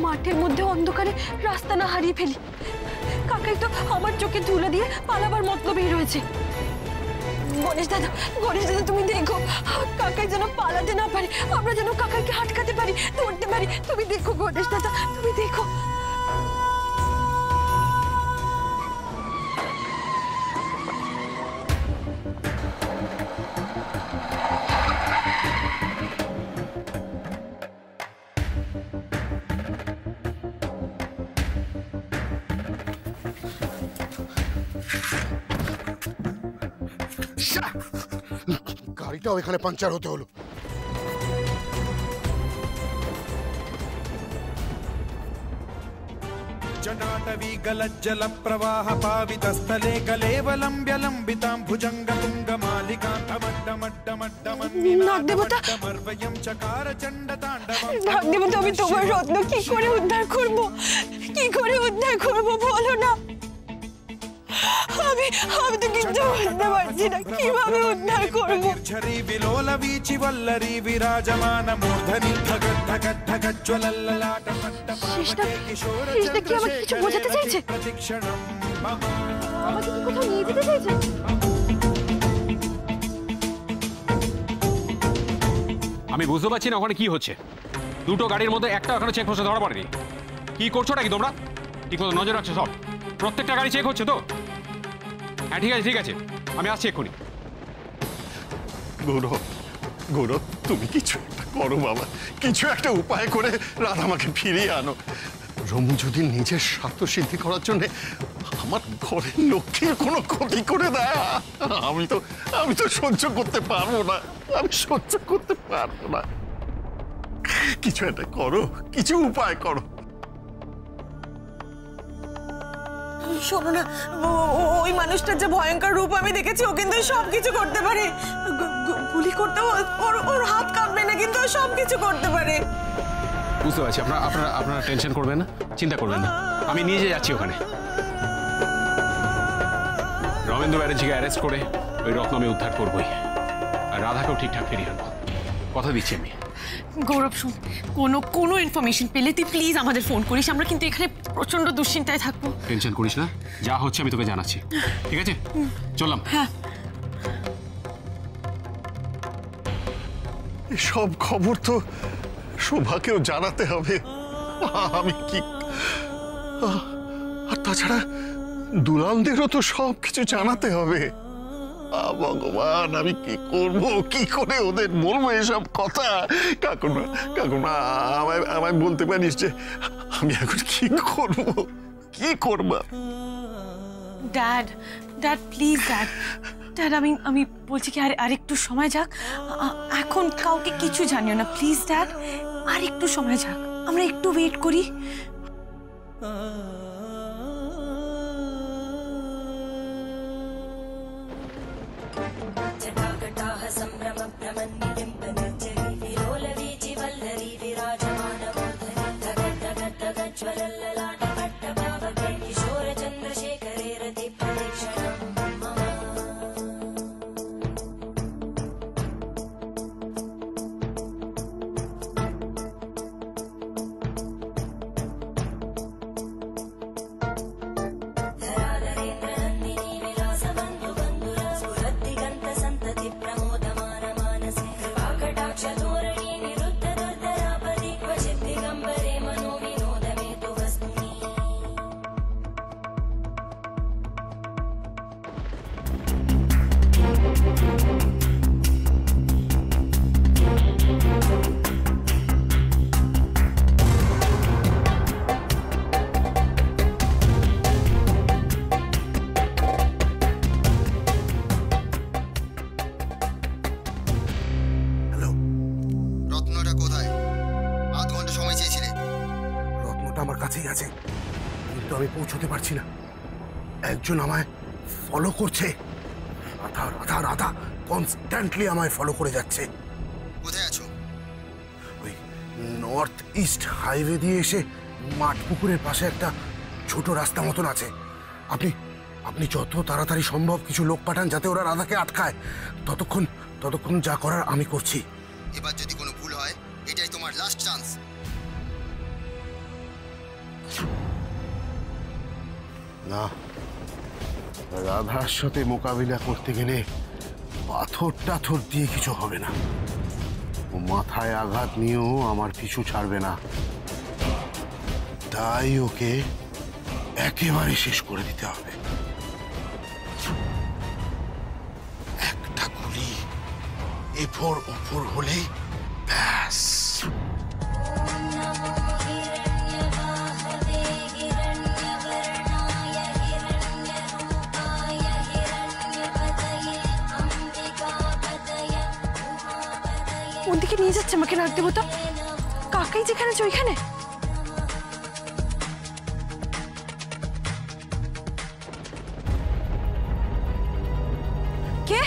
মাঠের মধ্যে অন্ধকারে রাস্তা না হারিয়ে ফেলি। কাকাই তো আমার চোখে ধুলো দিয়ে পালাবার মতলবেই রয়েছে। গণেশ দাদা তুমি দেখো, কাকাই যেন পালাতে না পারে, আমরা যেন কাকাইকে আটকাতে পারি, ধরতে পারি। তুমি দেখো গণেশ দাদা, তুমি দেখো। গাড়িটাও এখানে পাঞ্চার হতে হলো। जटाटवी गलज्जल प्रवाह पावितस्थले कलेवलम्ब्य लम्बितां भुजंग तुंग मालिकान्तमड्डमड्डमड्डमन्निनादमर्वयं चकार चण्ड ताण्डवं। नागदेवता, আমি তোমার রত্ন কি করে উদ্ধার করব? কি করে উদ্ধার করব বলো না। আমি তো কিছু বুঝতে পারছি না, কিভাবে উদ্ধার করব। ঝরি বিলোল বীচি বল্লরি বিরাজমান মূর্ধনি ঢগৎ ঢগৎ ঢগৎ জ্বলল্ললাট কৃষ্ণা কি আমাকে কিছু বোঝাতে চাইছে? আমাকে কি কোথাও নিয়ে যেতে চাইছে? আমি বুঝতে পারছি না ওখানে কি হচ্ছে। দুটো গাড়ির মধ্যে একটা এখনো চেক পোস্টে ধরা পড়েনি। কি করছো নাকি তোমরা? ঠিক মতো নজর রাখছো সব? প্রত্যেকটা গাড়ি চেক হচ্ছে তো? হ্যাঁ ঠিক আছে, আমি আসছি এক্ষুনি। গৌরব তুমি কিছু একটা করো বাবা, কিছু একটা উপায় করে রাধামাকে ফিরিয়ে আনো। রমু যদি নিজের স্বার্থ সিদ্ধি করার জন্য আমার ঘরের লক্ষ্মীর কোনো ক্ষতি করে দেয়, আমি তো সহ্য করতে পারবো না, আমি সহ্য করতে পারবো না। কিছু একটা করো, কিছু উপায় করো। শোনো না, ওই মানুষটার যে ভয়ঙ্কর রূপ আমি দেখেছি, ও কিন্তু সবকিছু করতে পারে। গুলি করতে ওর হাত কাঁপবে না, কিন্তু ও সবকিছু করতে পারে। বুঝতে পারছি, আপনারা টেনশন করবেন না, চিন্তা করবেন না, আমি নিজে যাচ্ছি ওখানে। রমেন্দ্র ব্যানার্জিকে অ্যারেস্ট করে ওই রত্ন আমি উদ্ধার করবই, আর রাধাকেও ঠিকঠাক ফিরিয়ে আনবো, কথা দিচ্ছি আমি। গৌরব শুন, কোনো ইনফরমেশন পেলে তুই প্লিজ আমাদের ফোন করিস, আমরা কিন্তু এখানে প্রচন্ড দুশ্চিন্তায় থাকবো। টেনশন করিস না, যা হচ্ছে আমি তোকে জানাচ্ছি, ঠিক আছে? চললাম। হ্যাঁ। সব খবর তো শোভাকেও জানাতে হবে। আমি কি, আর তাছাড়া দুলালদেরও তো সব কিছু জানাতে হবে। ভগবান, আমি কি করব, কি করে ওদের বলবো এসব কথা? কাকুমা আমায় বলতে পারিস যে আমি এখন কি করব? ড্যাড প্লিজ ড্যাড, আমি বলছি কি আর একটু সময় যাক। এখন কাউকে কিছু জানিও না প্লিজ ড্যাড, আর একটু সময় যাক, আমরা একটু ওয়েট করি। আমি পৌঁছতে পারছি না, একজন আমায় ফলো করছে। রাধা কনস্ট্যান্টলি আমায় ফলো করে যাচ্ছে। কোথায় আছো? ওই নর্থ ইস্ট হাইওয়ে দিয়ে এসে মাঠ পুকুরের পাশে একটা ছোট রাস্তা মতন আছে। আপনি যত তাড়াতাড়ি সম্ভব কিছু লোক পাঠান যাতে ওরা রাধাকে আটকায়। ততক্ষণ যা করার আমি করছি। এবার যদি কোনো ভুল হয়, এটাই তোমার লাস্ট চান্স। না, রাধার সাথে মোকাবিলা করতে গেলে পাথর টাথর দিয়ে কিছু হবে না। ও মাথায় আঘাত নিয়েও আমার পিছু ছাড়বে না, তাই ওকে একেবারে শেষ করে দিতে হবে। একটা গুলি এফোর ওফোর হলেই ব্যাস। ওদিকে নিয়ে যাচ্ছে আমাকে, নাক দেবো তো? কাকাই যেখানে আছে ওইখানে? কে?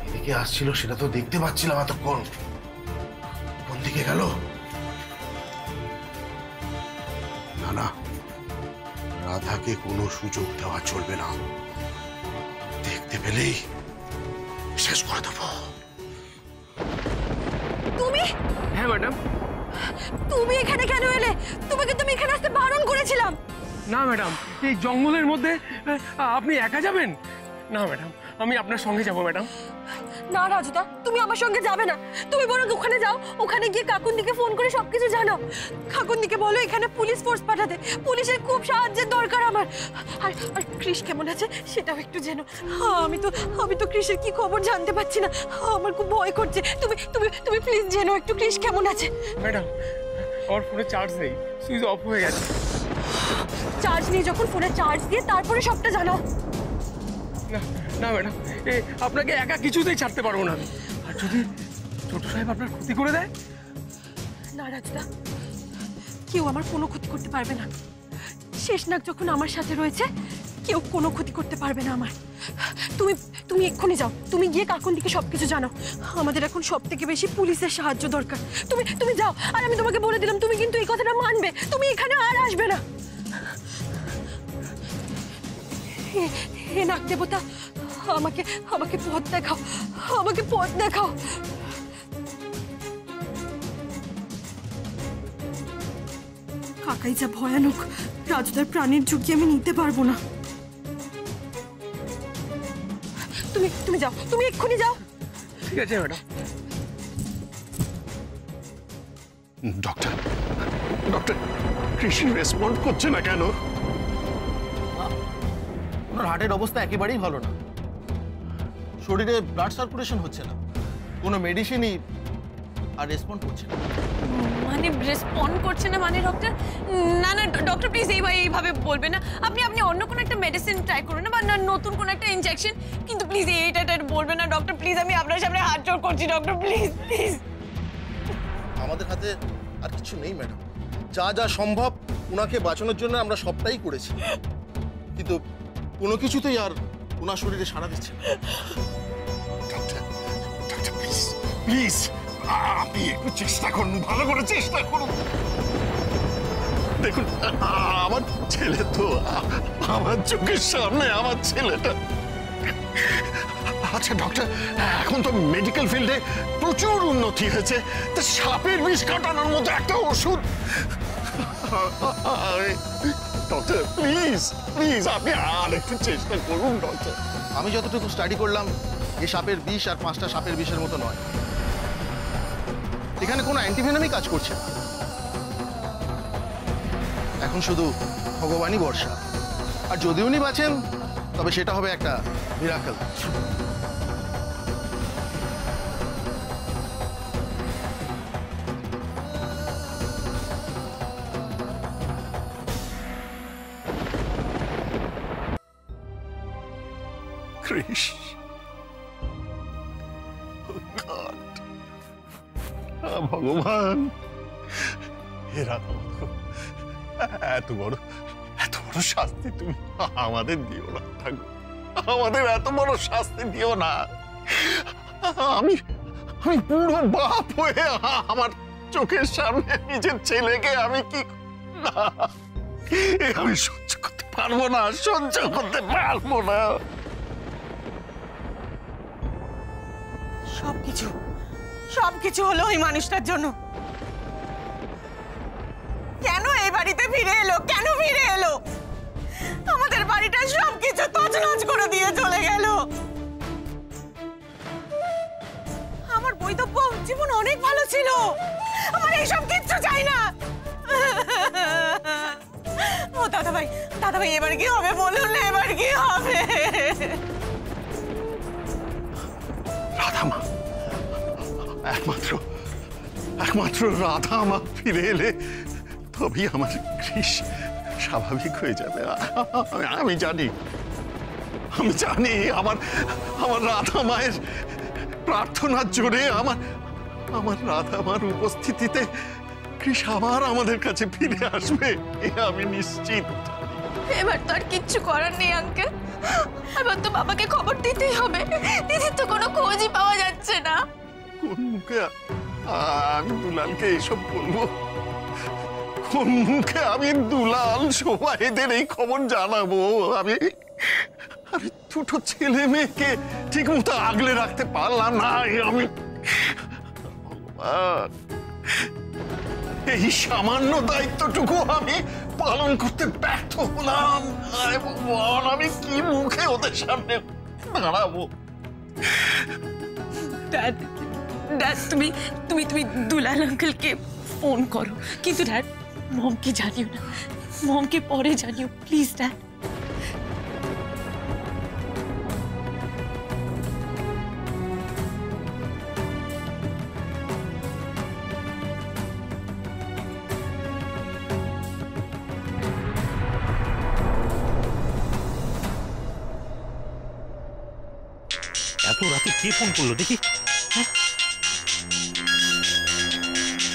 এদিকে আসছিল সেটা তো দেখতে পাচ্ছিলাম এতক্ষণ, কোন দিকে গেল? না না, রাধাকে কোনো সুযোগ দেওয়া চলবে না, দেখতে পেলেই শেষ করে দেবো। তুমি? হ্যাঁ ম্যাডাম। তুমি এখানে কেন এলে? তোমাকে তুমি এখানে আসতে বারণ করেছিলাম। না ম্যাডাম, এই জঙ্গলের মধ্যে আপনি একা যাবেন? না ম্যাডাম, আমি আপনার সঙ্গে যাব ম্যাডাম। না রাজুদা, তুমি আমার সঙ্গে যাবে না। তুমি বরং ওখানে যাও, ওখানে গিয়ে কাকুন্দিকে ফোন করে সবকিছু জানাও। কাকুন্দিকে বলো এখানে পুলিশ ফোর্স পাঠাতে, পুলিশের খুব সাহায্যের দরকার আমার। আর আর কৃষ কেমন আছে সেটাও একটু জেনো। আমি তো কৃষের কি খবর জানতে পারছি না, আমার খুব ভয় করছে। তুমি তুমি তুমি প্লিজ জেনো একটু কৃষ কেমন আছে। ম্যাডাম, আমার ফোনে চার্জ নেই, সুইচ অফ হয়ে গেছে। চার্জ নেই যখন ফোনে চার্জ দিয়ে তারপরে সবটা জানাও। না না ম্যাডাম, আপনাকে একা কিছুতেই ছাড়তে পারবো না আমি। আর যদি ছোট সাহেব আপনার ক্ষতি করে দেয়? না রাজদা, কেউ আমার কোনো ক্ষতি করতে পারবে না। শেষনাগ যখন আমার সাথে রয়েছে, কেউ কোনো ক্ষতি করতে পারবে না আমার। তুমি তুমি এক্ষুনি যাও, তুমি গিয়ে কাকুন্দিকে সবকিছু জানাও। আমাদের এখন সব থেকে বেশি পুলিশের সাহায্য দরকার। তুমি তুমি যাও, আর আমি তোমাকে বলে দিলাম তুমি কিন্তু এই কথাটা মানবে, তুমি এখানে আর আসবে না। হে নাগ দেবতা, আমাকে আমাকে পথ দেখাও, আমাকে পথ দেখাও। কাকাই যা ভয়ানক, রাজুদার প্রাণের ঝুঁকি আমি নিতে পারবো না। তুমি তুমি যাও, তুমি এক্ষুনি যাও। ঠিক আছে ম্যাডাম। ডক্টর, ডক্টর, কৃষি রেসপন্ড করছে না কেন? ওনার হার্টের অবস্থা একেবারেই ভালো না, শরীরে ব্লাড সার্কুলেশন হচ্ছে না, কোনো মেডিসিনই আর রেসপন্ড করছে না। মানে রেসপন্ড করছে না মানে ডক্টর? না না ডক্টর প্লিজ এইভাবে বলবেন না। আপনি অন্য কোনো একটা মেডিসিন ট্রাই করুন না, বা নতুন কোনো একটা ইনজেকশন, কিন্তু প্লিজ এইটা বলবেন না ডক্টর। প্লিজ আমি আপনার সামনে হাত জোড় করছি ডক্টর, প্লিজ প্লিজ। আমাদের হাতে আর কিছু নেই ম্যাডাম, যা যা সম্ভব ওনাকে বাঁচানোর জন্য আমরা সবটাই করেছি, কিন্তু কোনো কিছুতেই আর ওনার শরীরে সাড়া দিচ্ছে না। ডক্টর, ডক্টর প্লিজ, প্লিজ, আপনি একটু চেষ্টা করুন, ভালো করে চেষ্টা করুন। দেখুন, আমার ছেলে তো আমার চোখের সামনে, আমার ছেলেটা। আচ্ছা ডক্টর, এখন তো মেডিকেল ফিল্ডে প্রচুর উন্নতি হয়েছে, তা সাপের বিষ কাটানোর মতো একটা ওষুধ। ডক্টর প্লিজ, প্লিজ, আপনি আর একটু চেষ্টা করুন ডক্টর। আমি যতটুকু স্টাডি করলাম, এই সাপের বিষ আর 5টা সাপের বিষের মতো নয়, এখানে কোনো অ্যান্টিভেনামই কাজ করছে না। এখন শুধু ভগবানই ভরসা, আর যদি উনি বাঁচেন তবে সেটা হবে একটা মিরাকেল। কৃষ, ভগবান, এরা এত বড় বড় শাস্তি তুমি আমাদের দিও না ঠাকুর, আমাদের এত বড় শাস্তি দিও না। আমি আমি পুরো বাপ হয়ে আমার চোখের সামনে নিজের ছেলেকে আমি কি না, আমি সহ্য করতে পারবো না, সহ্য করতে পারবো না। সবকিছু হলো ওই মানুষটার জন্য। কেন এই বাড়িতে ফিরে এলো? কেন ফিরে এলো? আমাদের বাড়িটা সবকিছু তছনছ করে দিয়ে চলে গেল। আমার বৈধব্য জীবন অনেক ভালো ছিল, আমার এইসব কিচ্ছু চাই না। ও দাদা ভাই এবার কি হবে বলুন না, এবার কি হবে? রাধামা, একমাত্র রাধামা ফিরে এলে তবেই আমার কৃষ স্বাভাবিক হয়ে যাবে। আমি জানি আমার রাধা মায়ের প্রার্থনার জোরে আমার রাধা মার উপস্থিতিতে কৃষ আবার আমাদের কাছে ফিরে আসবে, এ আমি নিশ্চিত। এবার তো আর কিচ্ছু করার নেই আঙ্কেল, এবার তো বাবাকে খবর দিতেই হবে। দিদির তো কোনো খোঁজই পাওয়া যাচ্ছে না। কোন মুখে আমি দুলালকে এসব বলবো? কোন মুখে আমি দুলাল সবাইদের এই খবর জানাবো? আমি দুটো ছেলে মেয়েকে ঠিক মতো আগলে রাখতে পারলাম না। আমি এই সামান্য দায়িত্বটুকু আমি পালন করতে ব্যর্থ হলাম। আমি কি মুখে ওদের সামনে দাঁড়াবো? ড্যাড তুমি তুমি তুমি দুলাল আঙ্কেলকে ফোন করো, কিন্তু ড্যাড মমকে জানিও না, মমকে পরে জানিও প্লিজ ড্যাড। এত রাতে কে ফোন করলো দেখি?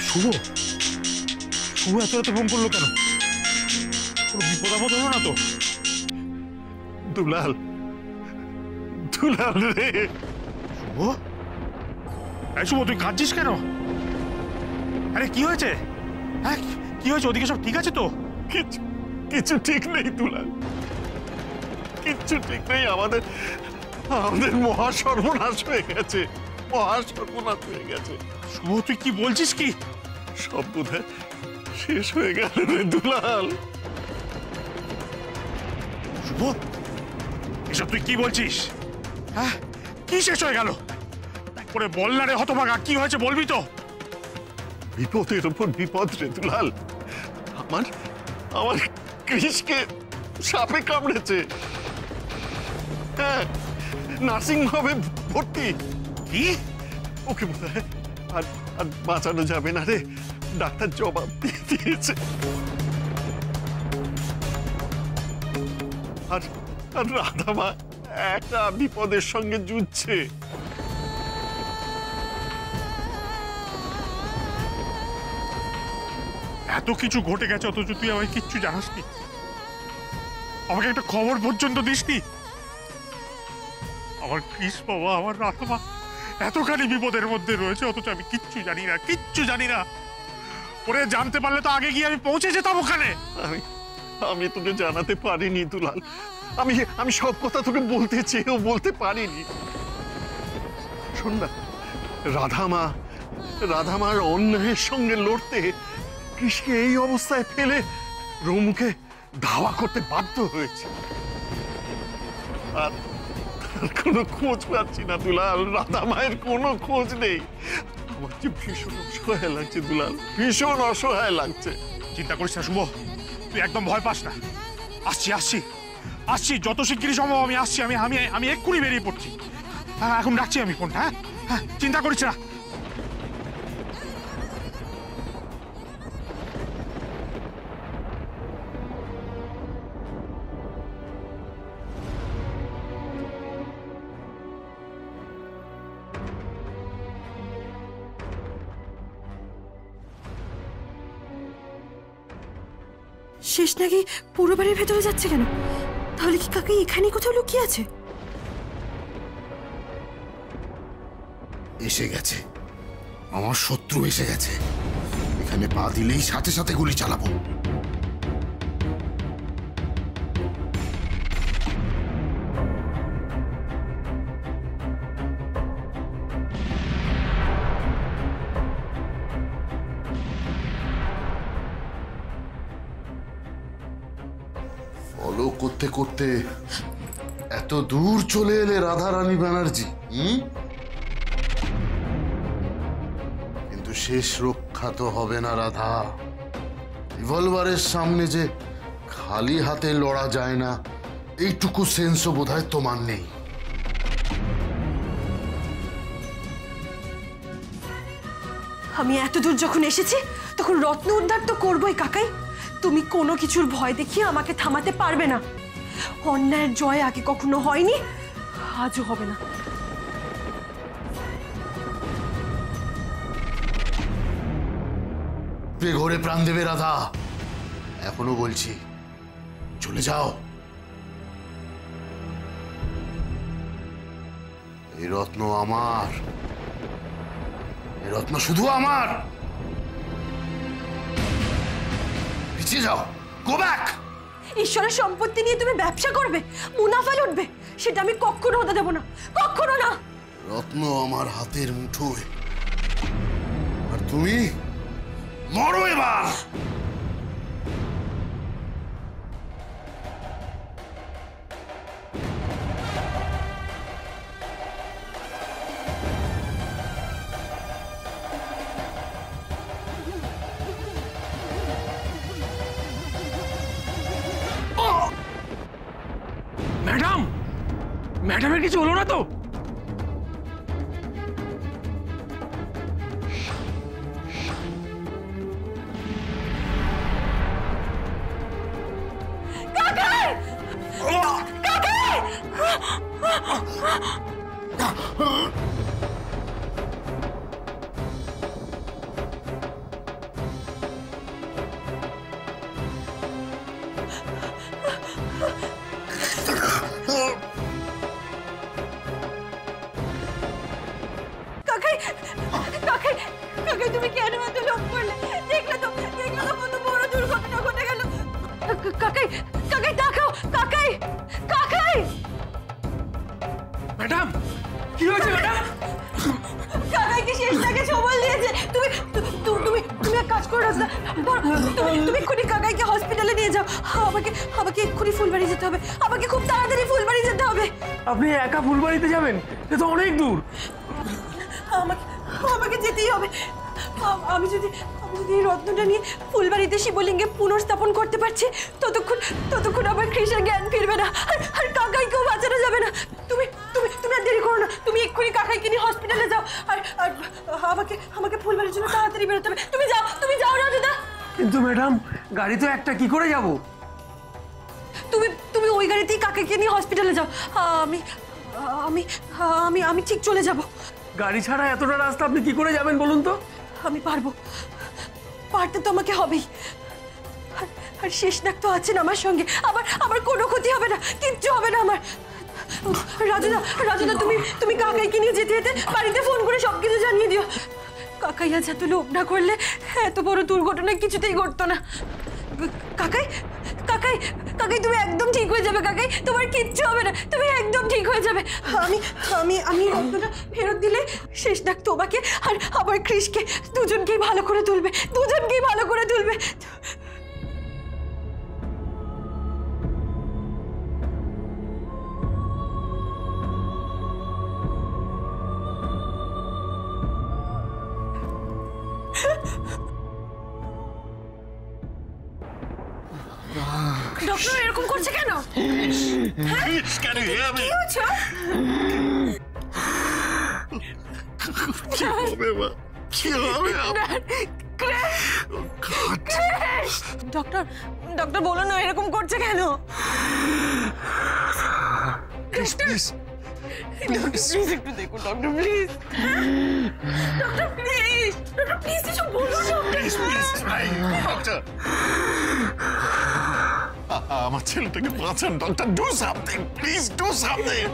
শুভ এত রাতে ফোন করলো কেন? কোনো বিপদ আপদ হলো না তো? দুলাল রে। শুভ তুই কাঁদছিস কেন? আরে কি হয়েছে? হ্যাঁ কি হয়েছে? ওদিকে সব ঠিক আছে তো? কিছু ঠিক নেই দুলাল, কিচ্ছু ঠিক নেই। আমাদের মহা সর্বনাশ হয়ে গেছে, শুভ তুই কি বলছিস? কি সব বোধহয় শেষ হয়ে গেল রে দুলাল। শুভ এসব তুই কি বলছিস? হ্যাঁ কি শেষ হয়ে গেল? করে বল না রে হতভাগা, কি হয়েছে বলবি তো? বিপদের উপর বিপদ রে দুলাল। আমার কৃষকে সাপে কামড়েছে। হ্যাঁ, নার্সিং হোমে ভর্তি। কি? ওকে বোধহয় আর বাঁচানো যাবে না রে, ডাক্তার জবাব দিয়ে দিয়েছে। আর রাধামা একটা বিপদের সঙ্গে যুঝছে। এত কিছু ঘটে গেছে অথচ তুই আমায় কিচ্ছু জানাসনি, আমাকে একটা খবর পর্যন্ত দিসনি। আমার কৃষ বাবা, আমার রাধামা এতখানি বিপদের মধ্যে রয়েছে অথচ আমি কিচ্ছু জানি না। ওরে জানতে পারলে তো আগে গিয়ে আমি পৌঁছে যেতাম ওখানে। আমি তোকে জানাতে পারিনি দুলাল, আমি সব কথা তোকে বলতে চেয়েও বলতে পারিনি। শোন না, রাধামার অন্যায়ের সঙ্গে লড়তে কৃষিকে এই অবস্থায় ফেলে রমুকে ধাওয়া করতে বাধ্য হয়েছে। আর কোনো খোঁজ পাচ্ছি না দুলাল, রাধামায়ের কোনো খোঁজ নেই। আমার যে ভীষণ অসহায় লাগছে দুলাল, ভীষণ অসহায় লাগছে। চিন্তা করিস না শুভ, তুই একদম ভয় পাস না। আসছি যত শিগগিরই সম্ভব আমি আসছি। আমি এক্ষুনি বেরিয়ে পড়ছি। হ্যাঁ এখন রাখছি আমি ফোনটা। হ্যাঁ চিন্তা করিস না। শেষ নাকি পুরো বাড়ির ভেতরে যাচ্ছে কেন? তাহলে কি কাকাই এখানে কোথাও লুকিয়ে আছে? এসে গেছে, আমার শত্রু এসে গেছে। এখানে পা দিলেই সাথে সাথে গুলি চালাবো। ফলো করতে করতে এত দূর চলে এলে রাধারানী ব্যানার্জি, কিন্তু শেষ রক্ষা তো হবে না রাধা। রিভলভারের সামনে যে খালি হাতে লড়া যায় না, এইটুকু সেন্সও বোধহয় তোমার নেই। আমি এত দূর যখন এসেছি তখন রত্ন উদ্ধার তো করবোই কাকাই। তুমি কোনো কিছুর ভয় দেখিয়ে আমাকে থামাতে পারবে না। অন্যায়ের জয় আগে কখনো হয়নি, আজও হবে না। ঘরে প্রাণ দেবে রাধা, এখনো বলছি, চলে যাও। এই রত্ন আমার, এই রত্ন শুধু আমার। পিছিয়ে যাও, গো ব্যাক। ঈশ্বরের সম্পত্তি নিয়ে তুমি ব্যবসা করবে, মুনাফা লুটবে, সেটা আমি কখনো হতে দেব না, কখনো না। রত্ন আমার হাতের মুঠোয়, আর তুমি মরো এবার। ম্যাডাম, ম্যাডামের কিছু হলো না তো? কাকাই তুমি কেন এত লোভ করলে? দেখলে তো কত বড় দুর্ঘটনা ঘটে গেল। কাকাই কাকাই তাকাও, কাকাই কাকাই। ম্যাডাম কি হয়েছে ম্যাডাম? কাকাইকে শেষটাকে সবল দিয়েছে। তুমি তুমি তুমি এক কাজ করো রাজদা, তুমি এক্ষুনি কাকাইকে হসপিটালে নিয়ে যাও। আমাকে এক্ষুনি ফুলবাড়ি যেতে হবে, আমাকে খুব তাড়াতাড়ি ফুলবাড়ি যেতে হবে। আপনি একা ফুলবাড়িতে যাবেন? এ তো অনেক দূর। আমাকে যেতেই হবে। আমি যদি এই রত্নটা নিয়ে ফুলবাড়িতে শিবলিঙ্গে পুনর্স্থাপন করতে পারছি, ততক্ষণ আমার কৃষার জ্ঞান ফিরবে না, আর কাকাইকেও বাঁচানো যাবে না। তুমি তুমি তুমি আর দেরি করো না, তুমি এক্ষুনি কাকাইকে নিয়ে হসপিটালে যাও। আর আমাকে ফুলবাড়ির জন্য তাড়াতাড়ি বেরোতে হবে। তুমি যাও রাজুদা। কিন্তু ম্যাডাম, গাড়ি তো একটা, কি করে যাব? তুমি ওই গাড়িতেই কাকাইকে নিয়ে হসপিটালে যাও। আমি আমি আমি আমি ঠিক চলে যাব। গাড়ি ছাড়া এতটা রাস্তা আপনি কি করে যাবেন বলুন তো? আমি পারবো, পারতে তো আমাকে হবেই। আর শেষনাগ তো আছেন আমার সঙ্গে, আমার কোনো ক্ষতি হবে না, কিচ্ছু হবে না আমার। রাজুদা তুমি কাকাইকে নিয়ে যেতে যেতে বাড়িতে ফোন করে সবকিছু জানিয়ে দিও। কাকাই আজ এত লোভ না করলে এত বড় দুর্ঘটনা কিছুতেই ঘটতো না। কাকাই কাকাই কাকাই তুমি একদম ঠিক হয়ে যাবে কাকাই, তোমার কিচ্ছু হবে না, তুমি একদম ঠিক হয়ে যাবে। আমি রক্তটা ফেরত দিলে শেষনাগ তোমাকে আর আমার কৃষকে দুজনকেই ভালো করে তুলবে, দুজনকেই ভালো করে তুলবে। ডক্টর এরকম করছে কেন? কি হচ্ছে? ডক্টর বলো না এরকম করছে কেন? প্লিজ একটু দেখুন doctor, please doctor, please doctor, please কিছু বলুন ডক্টর। আমার ছেলেটাকে বাঁচান doctor, do something please, do something.